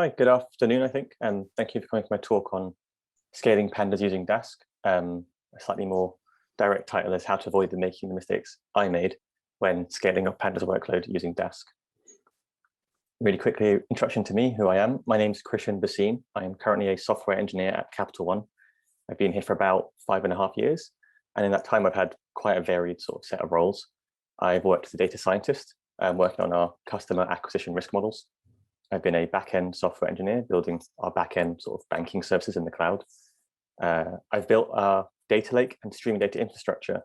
Hi, good afternoon, I think, and thank you for coming to my talk on scaling pandas using Dask. A slightly more direct title is how to avoid making the mistakes I made when scaling up pandas workload using Dask. Really quickly, introduction to me, who I am. My name is Christian Basine. I am currently a software engineer at Capital One. I've been here for about 5.5 years, and in that time, I've had quite a varied sort of set of roles. I've worked as a data scientist, working on our customer acquisition risk models. I've been a back-end software engineer building our back-end sort of banking services in the cloud. I've built our data lake and streaming data infrastructure,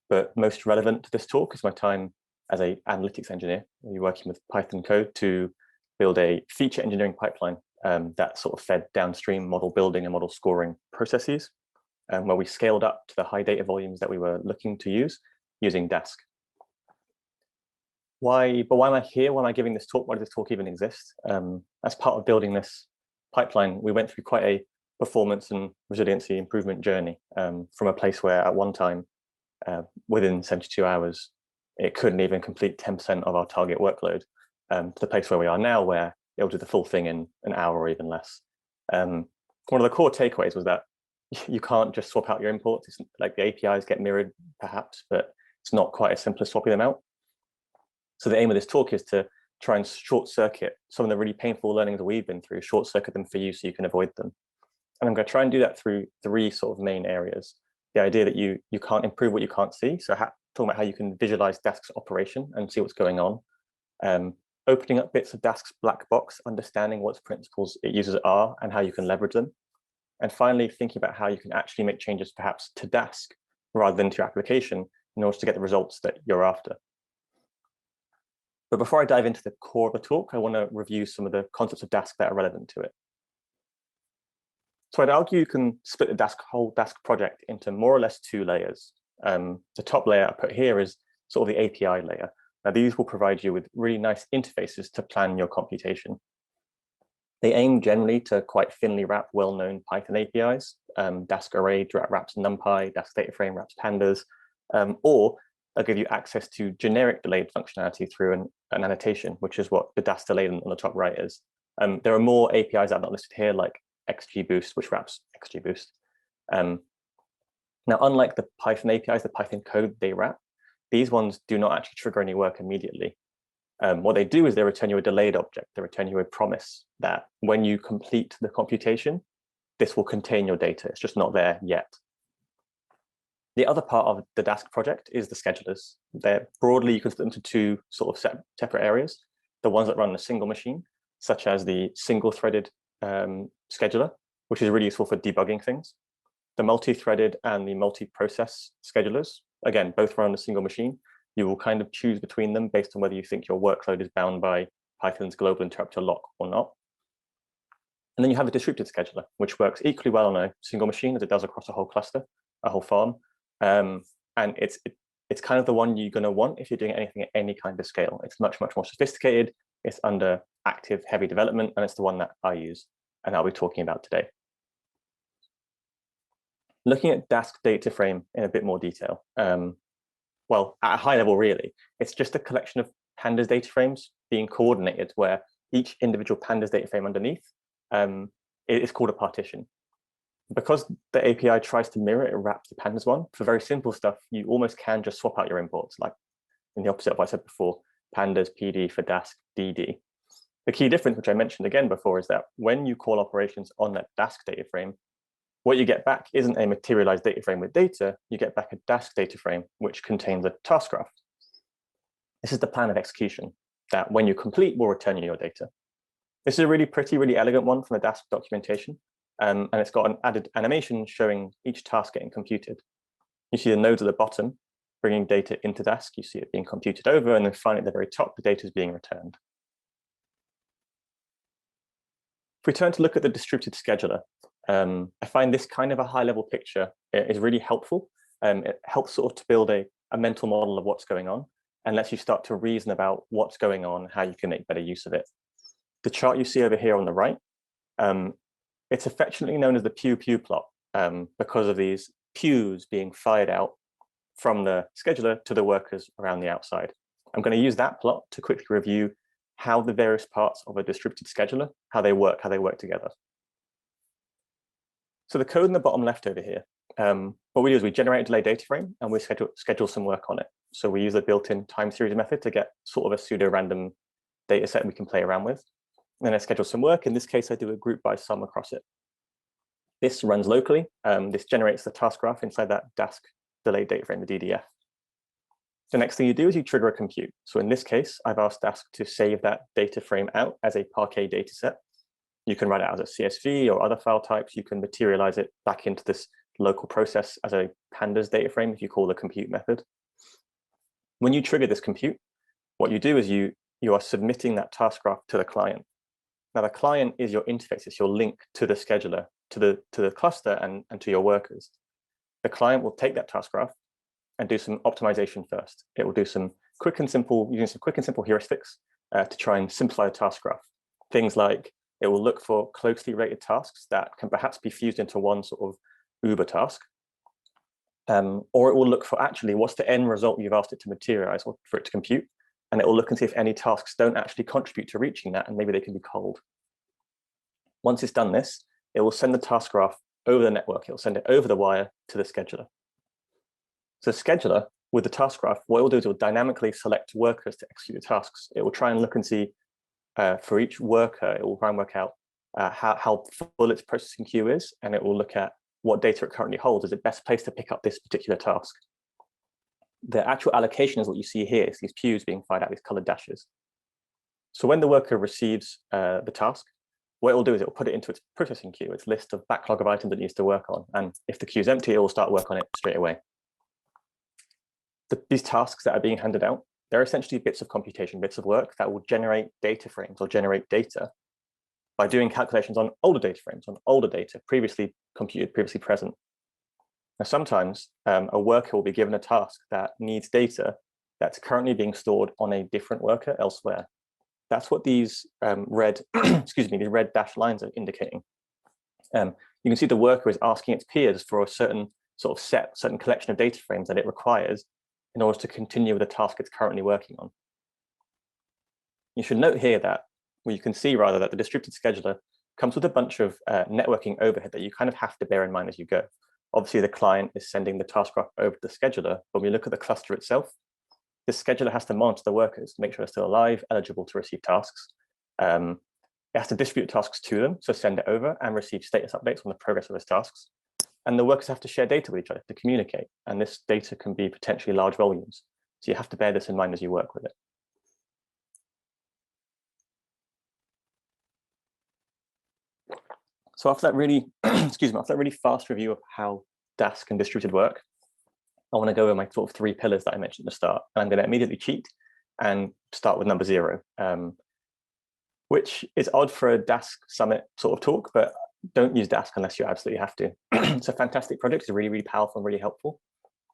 but most relevant to this talk is my time as an analytics engineer. We're working with Python code to build a feature engineering pipeline that sort of fed downstream model building and model scoring processes, where we scaled up to the high data volumes that we were looking to use using Dask. Why am I here? Why am I giving this talk? Why does this talk even exist? As part of building this pipeline, we went through quite a performance and resiliency improvement journey from a place where at one time, within 72 hours, it couldn't even complete 10% of our target workload, to the place where we are now, where it'll do the full thing in an hour or even less. One of the core takeaways was that you can't just swap out your imports. It's like the APIs get mirrored, perhaps, but it's not quite as simple as swapping them out. So the aim of this talk is to try and short circuit some of the really painful learnings that we've been through, short circuit them for you so you can avoid them. And I'm going to try and do that through three sort of main areas. The idea that you can't improve what you can't see. So talking about how you can visualize Dask's operation and see what's going on. Opening up bits of Dask's black box, understanding what principles it uses are and how you can leverage them. And finally, thinking about how you can actually make changes perhaps to Dask rather than to your application in order to get the results that you're after. But before I dive into the core of the talk, I want to review some of the concepts of Dask that are relevant to it. So I'd argue you can split the whole Dask project into more or less two layers. The top layer I put here is sort of the API layer. Now these will provide you with really nice interfaces to plan your computation. They aim generally to quite thinly wrap well-known Python APIs. Dask Array wraps NumPy, Dask Data Frame wraps Pandas, or they'll give you access to generic delayed functionality through an annotation, which is what the Dask delayed on the top right is. There are more APIs that are not listed here, like XGBoost, which wraps XGBoost. Now, unlike the Python APIs, the Python code they wrap, these ones do not actually trigger any work immediately. What they do is they return you a delayed object. They return you a promise that when you complete the computation, this will contain your data. It's just not there yet. The other part of the Dask project is the schedulers. They're broadly, you can split them into two sort of separate areas. The ones that run on a single machine, such as the single-threaded scheduler, which is really useful for debugging things. The multi-threaded and the multi-process schedulers, again, both run on a single machine. You will kind of choose between them based on whether you think your workload is bound by Python's global interpreter lock or not. And then you have a distributed scheduler, which works equally well on a single machine as it does across a whole cluster, a whole farm. And it's kind of the one you're going to want if you're doing anything at any kind of scale. It's much more sophisticated. It's under active, heavy development, and it's the one that I use and I'll be talking about today. Looking at Dask data frame in a bit more detail. Well, at a high level, really, it's just a collection of pandas data frames being coordinated where each individual pandas data frame underneath is called a partition. Because the API tries to mirror it, wraps the pandas one. For very simple stuff, you almost can just swap out your imports, like in the opposite of what I said before, pandas PD for Dask DD. The key difference, which I mentioned again before, is that when you call operations on that Dask data frame, what you get back isn't a materialized data frame with data, you get back a Dask data frame, which contains a task graph. This is the plan of execution that when you complete will return you your data. This is a really pretty, really elegant one from the Dask documentation. And it's got an added animation showing each task getting computed. You see the nodes at the bottom, bringing data into Dask. You see it being computed over, and then finally at the very top, the data is being returned. If we turn to look at the distributed scheduler, I find this kind of a high-level picture is really helpful. It helps sort of to build a mental model of what's going on and lets you start to reason about what's going on, how you can make better use of it. The chart you see over here on the right, it's affectionately known as the pew-pew plot because of these pews being fired out from the scheduler to the workers around the outside. I'm going to use that plot to quickly review how the various parts of a distributed scheduler, how they work together. So the code in the bottom left over here, what we do is we generate a delay data frame and we schedule some work on it. So we use a built-in time series method to get sort of a pseudo-random data set we can play around with. And then I schedule some work. In this case, I do a group by sum across it. This runs locally. This generates the task graph inside that Dask delayed data frame, the DDF. The next thing you do is you trigger a compute. So in this case, I've asked Dask to save that data frame out as a Parquet data set. You can write it as a CSV or other file types. You can materialize it back into this local process as a pandas data frame if you call the compute method. When you trigger this compute, what you do is you are submitting that task graph to the client. Now the client is your interface, it's your link to the scheduler, to the cluster and to your workers. The client will take that task graph and do some optimization first. It will do some quick and simple heuristics to try and simplify the task graph. Things like it will look for closely related tasks that can perhaps be fused into one sort of Uber task. Or it will look for actually what's the end result you've asked it to materialize or for it to compute. And it will look and see if any tasks don't actually contribute to reaching that and maybe they can be culled. Once it's done this, it will send the task graph over the network. It will send it over the wire to the scheduler. So scheduler with the task graph, what it will do is it will dynamically select workers to execute the tasks. It will try and look and see for each worker, it will try and work out how full its processing queue is, and it will look at what data it currently holds. Is it best placed to pick up this particular task? The actual allocation is what you see here. It's these queues being fired out, these colored dashes. So when the worker receives the task, what it will do is it will put it into its processing queue, its list of backlog of items it needs to work on. And if the queue is empty, it will start work on it straight away. These tasks that are being handed out, they're essentially bits of computation, bits of work that will generate data frames or generate data by doing calculations on older data frames, on older data, previously computed, previously present. Now, sometimes a worker will be given a task that needs data that's currently being stored on a different worker elsewhere. That's what these red, these red dashed lines are indicating. You can see the worker is asking its peers for a certain sort of certain collection of data frames that it requires in order to continue with the task it's currently working on. You should note here that, well, you can see rather that the distributed scheduler comes with a bunch of networking overhead that you kind of have to bear in mind as you go. Obviously, the client is sending the task graph over to the scheduler. When we look at the cluster itself, the scheduler has to monitor the workers, make sure they're still alive, eligible to receive tasks. It has to distribute tasks to them, so send it over and receive status updates on the progress of those tasks. And the workers have to share data with each other to communicate. And this data can be potentially large volumes. So you have to bear this in mind as you work with it. So after that really, after that really fast review of how Dask and distributed work, I want to go over my sort of 3 pillars that I mentioned at the start. And I'm going to immediately cheat and start with number 0, which is odd for a Dask Summit sort of talk, but don't use Dask unless you absolutely have to. It's a fantastic project. It's really, really powerful and really helpful.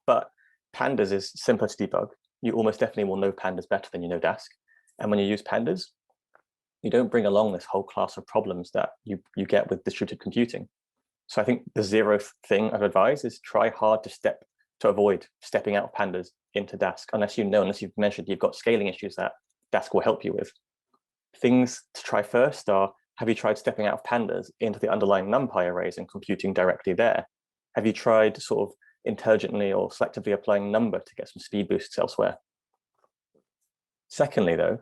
But Pandas is simpler to debug. You almost definitely will know Pandas better than you know Dask. And when you use Pandas, you don't bring along this whole class of problems that you get with distributed computing. So I think the 0th thing I'd advise is try hard to avoid stepping out of Pandas into Dask, unless you've mentioned you've got scaling issues that Dask will help you with. Things to try first are, have you tried stepping out of Pandas into the underlying NumPy arrays and computing directly there? Have you tried sort of intelligently or selectively applying Number to get some speed boosts elsewhere? Secondly, though,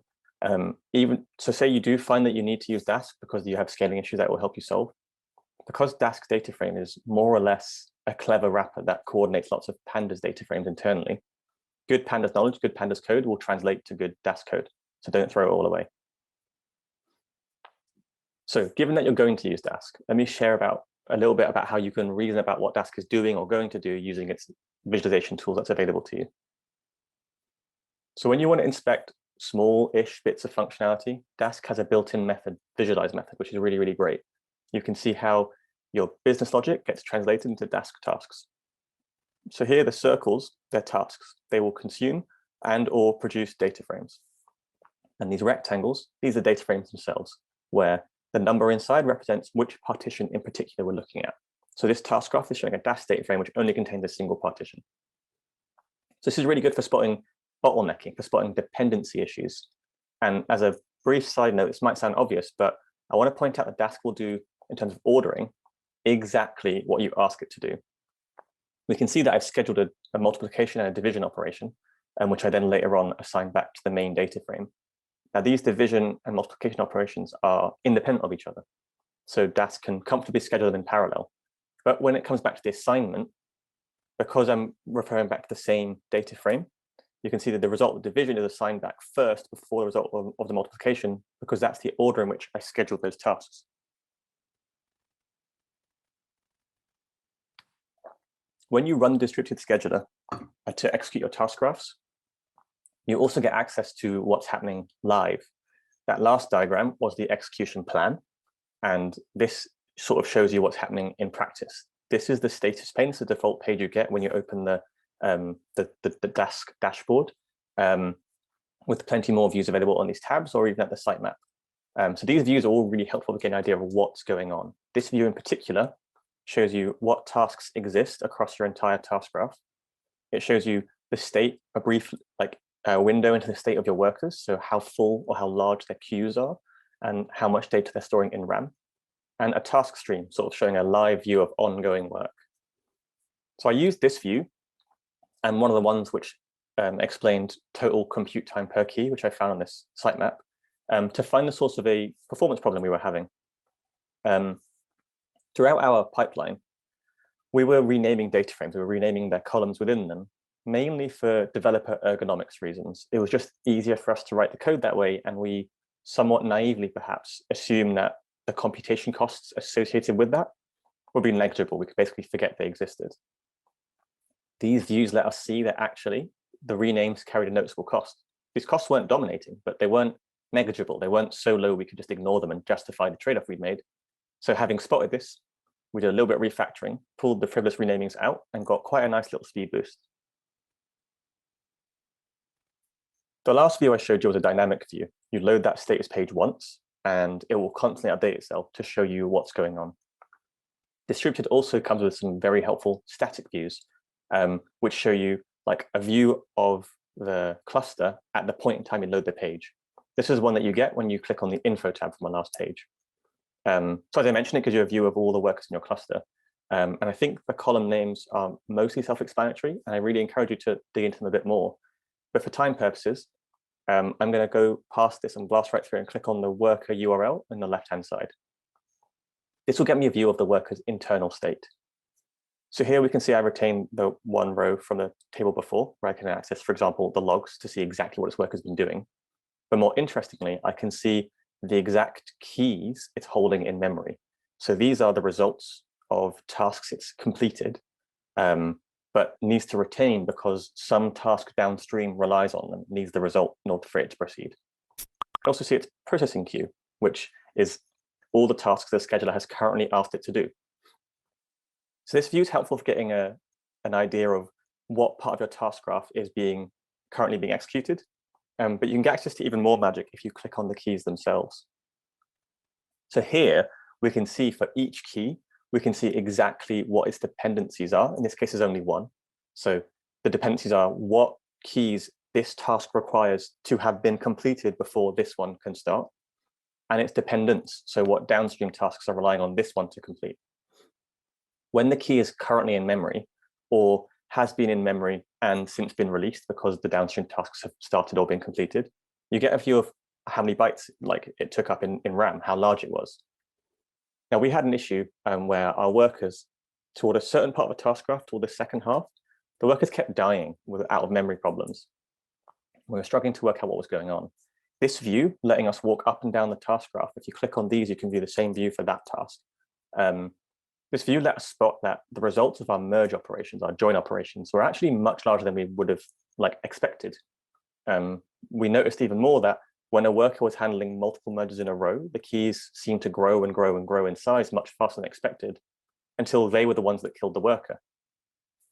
say you do find that you need to use Dask because you have scaling issues that will help you solve. Because Dask data frame is more or less a clever wrapper that coordinates lots of Pandas data frames internally, good Pandas knowledge, good Pandas code will translate to good Dask code. So don't throw it all away. So given that you're going to use Dask, let me share a little bit about how you can reason about what Dask is doing or going to do using its visualization tools that's available to you. So when you want to inspect small-ish bits of functionality, Dask has a built-in method, visualize method, which is really, really great. You can see how your business logic gets translated into Dask tasks. So here, the circles, they're tasks. They will consume and or produce data frames. And these rectangles, these are data frames themselves, where the number inside represents which partition in particular we're looking at. So this task graph is showing a Dask data frame which only contains a single partition. So this is really good for spotting bottlenecking, for spotting dependency issues. And as a brief side note, this might sound obvious, but I want to point out that Dask will do, in terms of ordering, exactly what you ask it to do. We can see that I've scheduled a multiplication and a division operation, which I then later on assign back to the main data frame. Now, these division and multiplication operations are independent of each other, so Dask can comfortably schedule them in parallel. But when it comes back to the assignment, because I'm referring back to the same data frame, you can see that the result of division is assigned back first before the result of the multiplication, because that's the order in which I scheduled those tasks. When you run the distributed scheduler to execute your task graphs, you also get access to what's happening live. That last diagram was the execution plan, and this sort of shows you what's happening in practice. This is the status pane. It's the default page you get when you open the Dask dashboard, with plenty more views available on these tabs or even at the sitemap. So these views are all really helpful to get an idea of what's going on. This view in particular shows you what tasks exist across your entire task graph. It shows you the state, a brief window into the state of your workers, so how full or how large their queues are and how much data they're storing in RAM, and a task stream, sort of showing a live view of ongoing work. So I used this view and one of the ones which explained total compute time per key, which I found on this sitemap, to find the source of a performance problem we were having. Throughout our pipeline, we were renaming data frames, we were renaming their columns within them, mainly for developer ergonomics reasons. It was just easier for us to write the code that way, and we somewhat naively perhaps assumed that the computation costs associated with that would be negligible. We could basically forget they existed. These views let us see that actually the renames carried a noticeable cost. These costs weren't dominating, but they weren't negligible. They weren't so low we could just ignore them and justify the trade-off we'd made. So having spotted this, we did a little bit of refactoring, pulled the frivolous renamings out, and got quite a nice little speed boost. The last view I showed you was a dynamic view. You load that status page once, and it will constantly update itself to show you what's going on. Distributed also comes with some very helpful static views, which show you like a view of the cluster at the point in time you load the page. This is one that you get when you click on the info tab from our last page. So as I mentioned, it gives you a view of all the workers in your cluster. And I think the column names are mostly self-explanatory, and I really encourage you to dig into them a bit more. But for time purposes, I'm going to go past this and blast right through and click on the worker URL on the left-hand side. This will get me a view of the worker's internal state. So here we can see I retained the one row from the table before, where I can access, for example, the logs to see exactly what its worker's been doing. But more interestingly, I can see the exact keys it's holding in memory. So these are the results of tasks it's completed, but needs to retain because some task downstream relies on them, needs the result in order for it to proceed. I also see its processing queue, which is all the tasks the scheduler has currently asked it to do. So this view is helpful for getting an idea of what part of your task graph is currently being executed. But you can get access to even more magic if you click on the keys themselves. So here we can see for each key, we can see exactly what its dependencies are. In this case, there's only one. So the dependencies are what keys this task requires to have been completed before this one can start, and its dependence, so what downstream tasks are relying on this one to complete. When the key is currently in memory, or has been in memory and since been released because the downstream tasks have started or been completed, you get a view of how many bytes it took up in RAM, how large it was. Now, we had an issue where our workers, toward a certain part of the task graph, toward the second half, the workers kept dying with out-of-memory problems. We were struggling to work out what was going on. This view, letting us walk up and down the task graph, if you click on these, you can view the same view for that task. This view let us spot that the results of our merge operations, our join operations, were actually much larger than we would have expected. We noticed even more that when a worker was handling multiple merges in a row, the keys seemed to grow and grow and grow in size much faster than expected, until they were the ones that killed the worker.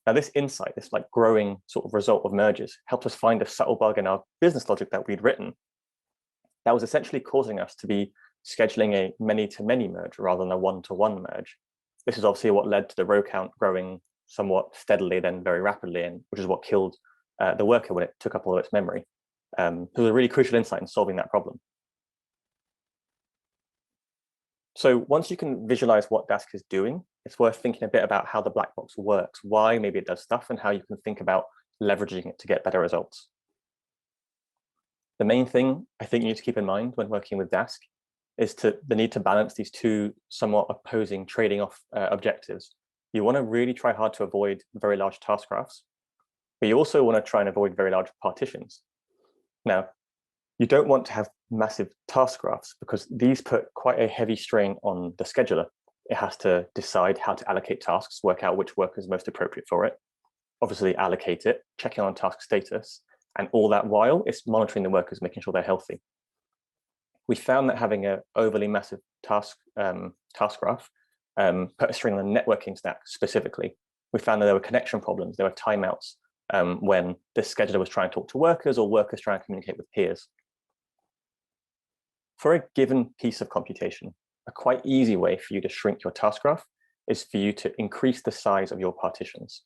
Now, this insight, this growing sort of result of merges, helped us find a subtle bug in our business logic that we'd written that was essentially causing us to be scheduling a many-to-many merge rather than a one-to-one merge. This is obviously what led to the row count growing somewhat steadily, then very rapidly, and which is what killed the worker when it took up all of its memory. It was a really crucial insight in solving that problem. So once you can visualize what Dask is doing, it's worth thinking a bit about how the black box works, why maybe it does stuff, and how you can think about leveraging it to get better results. The main thing I think you need to keep in mind when working with Dask is the need to balance these two somewhat opposing trading off objectives. You want to really try hard to avoid very large task graphs, but you also want to try and avoid very large partitions. Now, you don't want to have massive task graphs because these put quite a heavy strain on the scheduler. It has to decide how to allocate tasks, work out which work is most appropriate for it, obviously allocate it, checking on task status, and all that while it's monitoring the workers, making sure they're healthy. We found that having an overly massive task graph put a strain on the networking stack specifically. We found that there were connection problems, there were timeouts when the scheduler was trying to talk to workers or workers trying to communicate with peers. For a given piece of computation, a quite easy way for you to shrink your task graph is for you to increase the size of your partitions.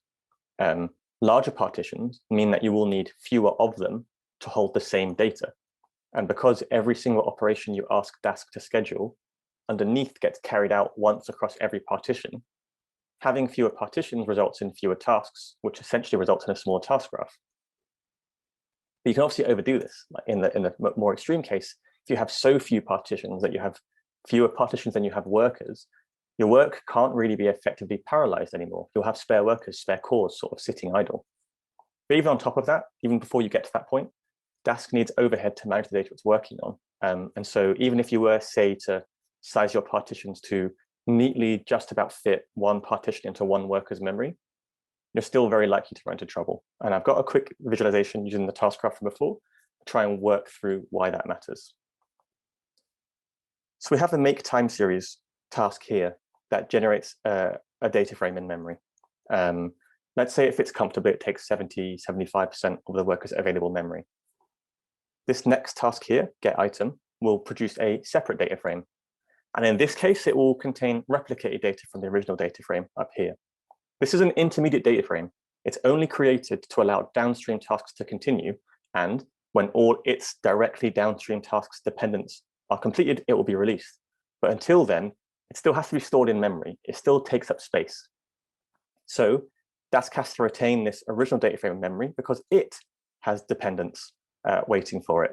Larger partitions mean that you will need fewer of them to hold the same data. And because every single operation you ask Dask to schedule underneath gets carried out once across every partition, having fewer partitions results in fewer tasks, which essentially results in a smaller task graph. But you can obviously overdo this. Like in the more extreme case, if you have so few partitions that you have fewer partitions than you have workers, your work can't really be effectively parallelized anymore. You'll have spare workers, spare cores sort of sitting idle. But even on top of that, even before you get to that point, Dask needs overhead to manage the data it's working on. And so even if you were, say, to size your partitions to neatly just about fit one partition into one worker's memory, you're still very likely to run into trouble. And I've got a quick visualization using the task graph from before to try and work through why that matters. So we have the make time series task here that generates a data frame in memory. Let's say it fits comfortably, it takes 70–75% of the worker's available memory. This next task here, get item, will produce a separate data frame. And in this case, it will contain replicated data from the original data frame up here. This is an intermediate data frame. It's only created to allow downstream tasks to continue. And when all its directly downstream tasks dependents are completed, it will be released. But until then, it still has to be stored in memory. It still takes up space. So Dask has to retain this original data frame in memory because it has dependents waiting for it.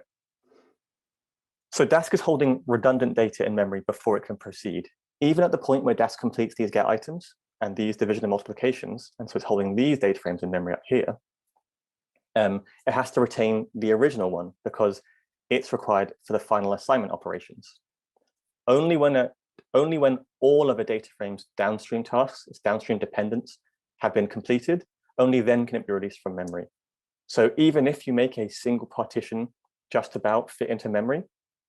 So Dask is holding redundant data in memory before it can proceed. Even at the point where Dask completes these get items and these division and multiplications, and so it's holding these data frames in memory up here, it has to retain the original one because it's required for the final assignment operations. Only when all of a data frame's downstream tasks, its downstream dependents, have been completed, only then can it be released from memory. So even if you make a single partition just about fit into memory,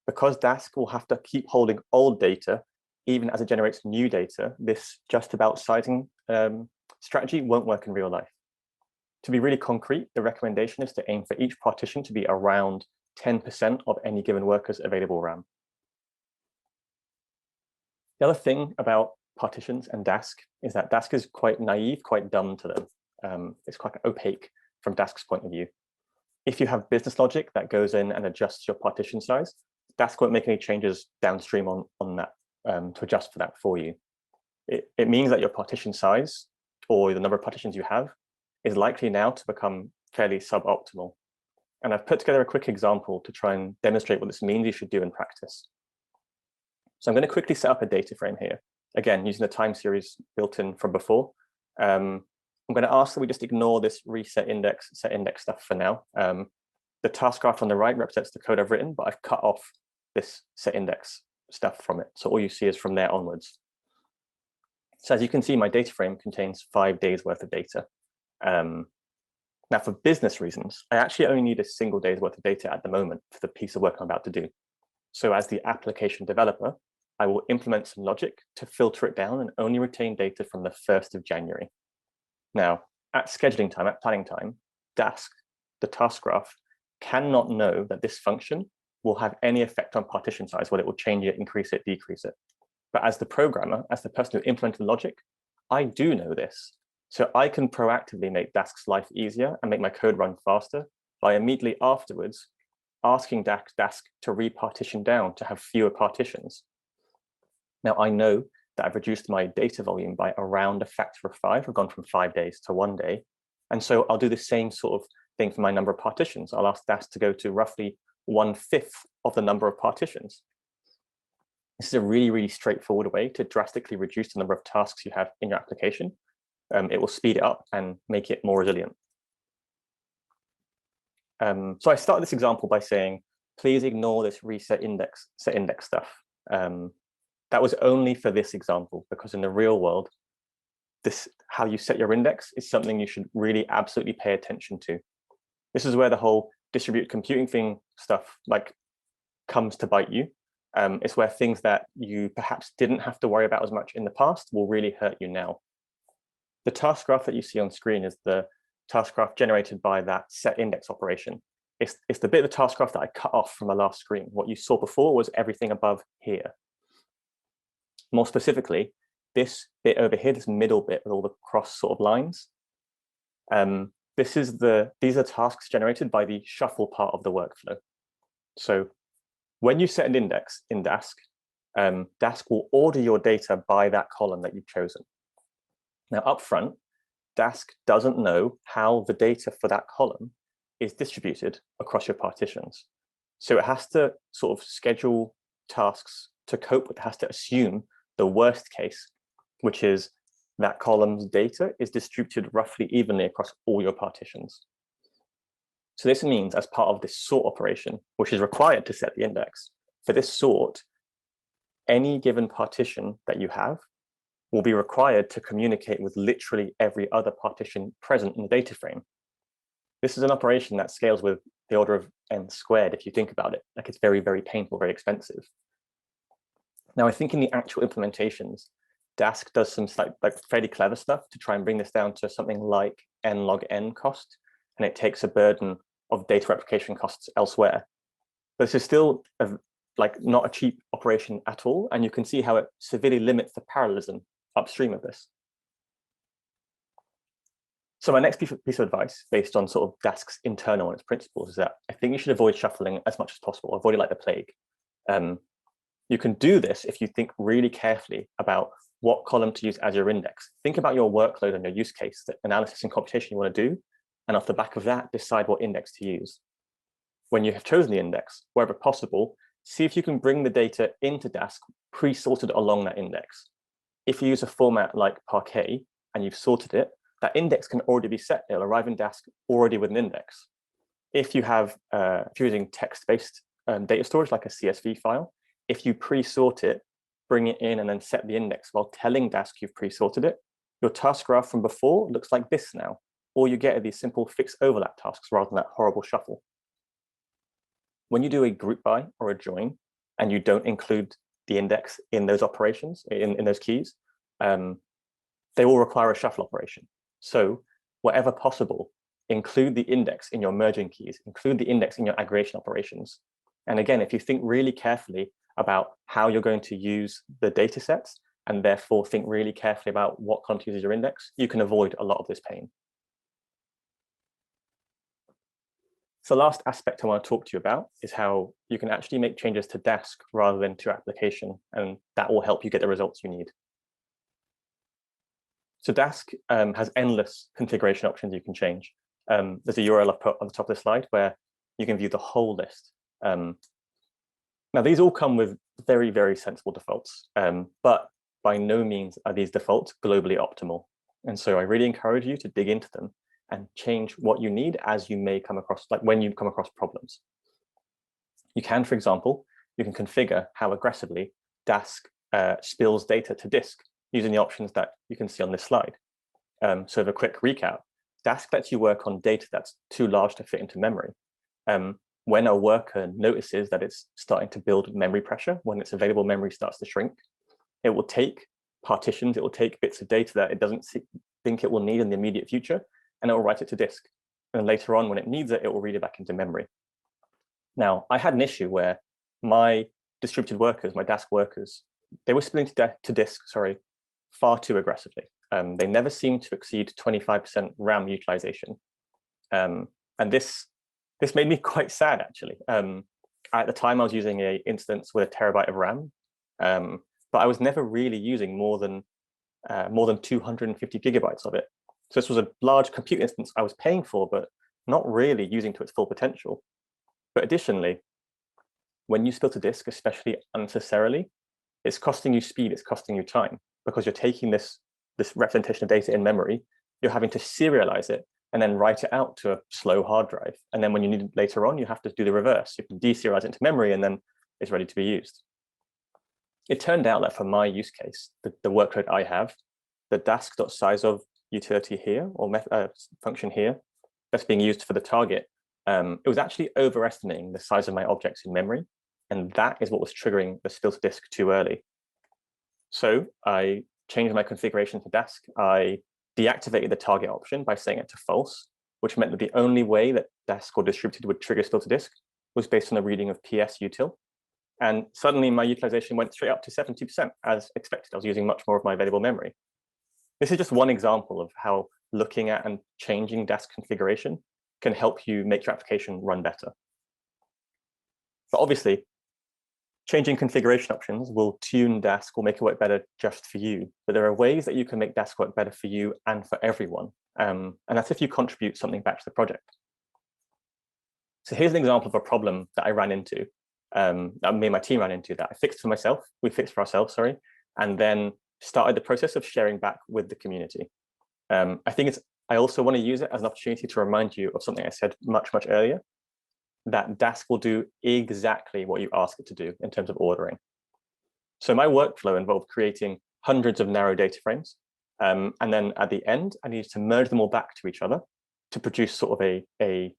because Dask will have to keep holding old data, even as it generates new data, this just about sizing strategy won't work in real life. To be really concrete, the recommendation is to aim for each partition to be around 10% of any given worker's available RAM. The other thing about partitions and Dask is that Dask is quite naive, quite dumb to them. It's quite opaque from Dask's point of view. If you have business logic that goes in and adjusts your partition size, Dask won't make any changes downstream on that to adjust for that for you. It means that your partition size or the number of partitions you have is likely now to become fairly suboptimal. And I've put together a quick example to try and demonstrate what this means you should do in practice. So I'm going to quickly set up a data frame here, again, using the time series built in from before. I'm going to ask that we just ignore this reset index, set index stuff for now. The task graph on the right represents the code I've written, but I've cut off this set index stuff from it. So all you see is from there onwards. So as you can see, my data frame contains 5 days worth of data. Now for business reasons, I actually only need a single day's worth of data at the moment for the piece of work I'm about to do. So as the application developer, I will implement some logic to filter it down and only retain data from the 1st of January. Now, at scheduling time, at planning time, Dask, the task graph, cannot know that this function will have any effect on partition size, whether it will change it, increase it, decrease it. But as the programmer, as the person who implemented the logic, I do know this. So I can proactively make Dask's life easier and make my code run faster by immediately afterwards asking Dask to repartition down to have fewer partitions. Now I know that I've reduced my data volume by around a factor of 5. I've gone from 5 days to 1 day. And so I'll do the same sort of thing for my number of partitions. I'll ask Dask to go to roughly 1/5 of the number of partitions. This is a really, really straightforward way to drastically reduce the number of tasks you have in your application. It will speed it up and make it more resilient. So I started this example by saying, please ignore this reset index, set index stuff. That was only for this example, because in the real world, how you set your index is something you should really absolutely pay attention to. This is where the whole distributed computing thing stuff comes to bite you. It's where things that you perhaps didn't have to worry about as much in the past will really hurt you now. The task graph that you see on screen is the task graph generated by that set index operation. It's the bit of the task graph that I cut off from the last screen. What you saw before was everything above here. More specifically, this bit over here, this middle bit with all the cross sort of lines, these are tasks generated by the shuffle part of the workflow. So when you set an index in Dask, Dask will order your data by that column that you've chosen. Now up front, Dask doesn't know how the data for that column is distributed across your partitions. So it has to sort of schedule tasks to cope with, it has to assume the worst case, which is that column's data is distributed roughly evenly across all your partitions. So this means as part of this sort operation, which is required to set the index, for this sort, any given partition that you have will be required to communicate with literally every other partition present in the data frame. This is an operation that scales with the order of n squared, if you think about it. Like, it's very, very painful, very expensive. Now, I think in the actual implementations, Dask does some fairly clever stuff to try and bring this down to something like n log n cost, and it takes a burden of data replication costs elsewhere. But this is still not a cheap operation at all, and you can see how it severely limits the parallelism upstream of this. So my next piece of advice, based on sort of Dask's internal and its principles, is that I think you should avoid shuffling as much as possible, avoid it like the plague. You can do this if you think really carefully about what column to use as your index. Think about your workload and your use case, the analysis and computation you want to do, and off the back of that, decide what index to use. When you have chosen the index, wherever possible, see if you can bring the data into Dask pre-sorted along that index. If you use a format like Parquet and you've sorted it, that index can already be set. It'll arrive in Dask already with an index. If you're using text-based data storage like a CSV file, if you pre-sort it, bring it in and then set the index while telling Dask you've pre-sorted it, your task graph from before looks like this now. All you get are these simple fixed overlap tasks rather than that horrible shuffle. When you do a group by or a join, and you don't include the index in those operations, in those keys, they will require a shuffle operation. So wherever possible, include the index in your merging keys, include the index in your aggregation operations. And again, if you think really carefully about how you're going to use the data sets, and therefore think really carefully about what column to use as your index, you can avoid a lot of this pain. So the last aspect I want to talk to you about is how you can actually make changes to Dask rather than to your application, and that will help you get the results you need. So Dask has endless configuration options you can change. There's a URL I've put on the top of the slide where you can view the whole list. Now, these all come with very, very sensible defaults, but by no means are these defaults globally optimal. And so I really encourage you to dig into them and change what you need as you may come across, when you come across problems. You can, for example, you can configure how aggressively Dask spills data to disk using the options that you can see on this slide. So as a quick recap, Dask lets you work on data that's too large to fit into memory. When a worker notices that it's starting to build memory pressure, when its available memory starts to shrink, it will take partitions, it will take bits of data that it doesn't think it will need in the immediate future, and it will write it to disk. And later on, when it needs it, it will read it back into memory. Now, I had an issue where my distributed workers, my Dask workers, they were splitting to disk, far too aggressively. They never seemed to exceed 25% RAM utilization. And this made me quite sad, actually. At the time, I was using an instance with 1 TB of RAM, but I was never really using more than 250 gigabytes of it. So this was a large compute instance I was paying for, but not really using to its full potential. But additionally, when you spill to disk, especially unnecessarily, it's costing you speed, it's costing you time, because you're taking this representation of data in memory, you're having to serialize it and then write it out to a slow hard drive. And then when you need it later on, you have to do the reverse. You can deserialize it into memory and then it's ready to be used. It turned out that for my use case, the workload I have, the dask.sizeof utility here, or function here, that's being used for the target, it was actually overestimating the size of my objects in memory. And that is what was triggering the spill to disk too early. So I changed my configuration to Dask. I deactivated the target option by setting it to false, which meant that the only way that Dask or distributed would trigger spill to disk was based on a reading of PS util. And suddenly my utilization went straight up to 70% as expected. I was using much more of my available memory. This is just one example of how looking at and changing Dask configuration can help you make your application run better. But obviously, changing configuration options will tune Dask or make it work better just for you. But there are ways that you can make Dask work better for you and for everyone. And that's if you contribute something back to the project. So here's an example of a problem that I ran into, that me and my team ran into, that I fixed for myself, we fixed for ourselves, sorry, and then started the process of sharing back with the community. I also want to use it as an opportunity to remind you of something I said much earlier, that Dask will do exactly what you ask it to do in terms of ordering. So my workflow involved creating hundreds of narrow data frames. And then at the end, I needed to merge them all back to each other to produce sort of a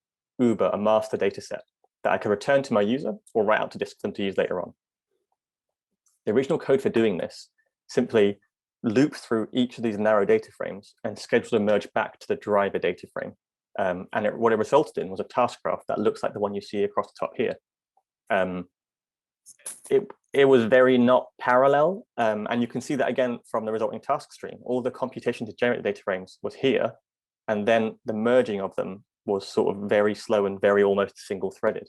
master data set that I could return to my user or write out to disk for them to use later on. The original code for doing this simply looped through each of these narrow data frames and scheduled a merge back to the driver data frame. What it resulted in was a task graph that looks like the one you see across the top here. It was very not parallel, and you can see that again from the resulting task stream. All the computation to generate the data frames was here, and then the merging of them was sort of very slow and very almost single-threaded.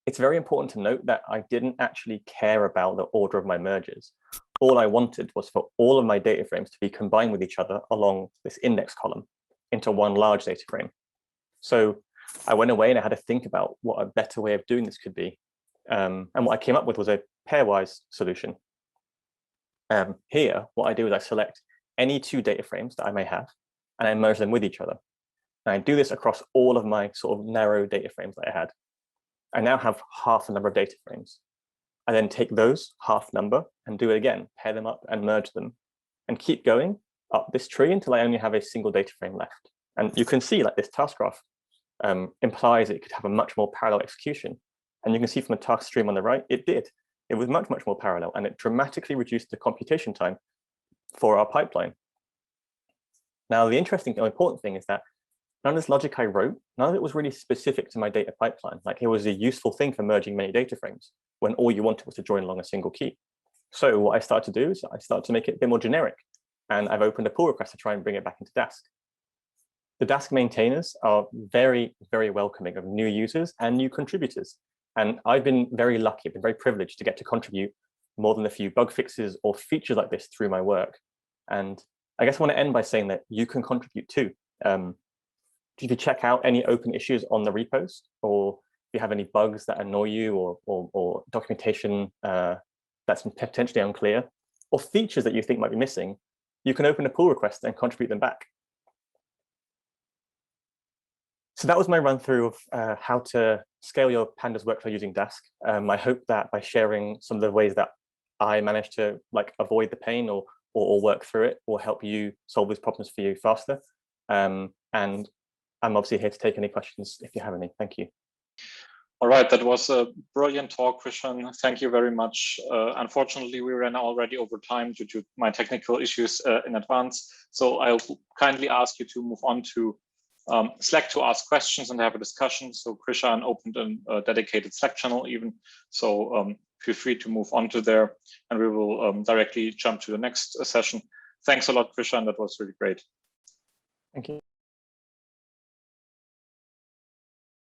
It's very important to note that I didn't actually care about the order of my merges. All I wanted was for all of my data frames to be combined with each other along this index column into one large data frame. So I went away and I had to think about what a better way of doing this could be. And what I came up with was a pairwise solution. Here, what I do is I select any two data frames that I may have, and I merge them with each other. And I do this across all of my sort of narrow data frames that I had. I now have half the number of data frames. I then take those half number and do it again, pair them up and merge them, and keep going up this tree until I only have a single data frame left. And you can see like this task graph implies it could have a much more parallel execution. And you can see from the task stream on the right, it did. It was much more parallel, and it dramatically reduced the computation time for our pipeline. Now, the interesting or important thing is that none of this logic I wrote, none of it was really specific to my data pipeline. Like it was a useful thing for merging many data frames when all you wanted was to join along a single key. So what I started to do is I started to make it a bit more generic. And I've opened a pull request to try and bring it back into Dask. The Dask maintainers are very welcoming of new users and new contributors. And I've been very lucky, I've been very privileged to get to contribute more than a few bug fixes or features like this through my work. And I guess I want to end by saying that you can contribute too. If you check out any open issues on the repos, or if you have any bugs that annoy you, or documentation that's potentially unclear, or features that you think might be missing, you can open a pull request and contribute them back. So that was my run through of how to scale your pandas workflow using Dask. I hope that by sharing some of the ways that I managed to avoid the pain or work through it will help you solve these problems for you faster. And I'm obviously here to take any questions if you have any. Thank you. All right, that was a brilliant talk, Christian. Thank you very much. Unfortunately, we ran already over time due to my technical issues in advance. So I'll kindly ask you to move on to Slack to ask questions and have a discussion. So Christian opened a dedicated Slack channel even. So feel free to move on to there, and we will directly jump to the next session. Thanks a lot, Christian. That was really great. Thank you.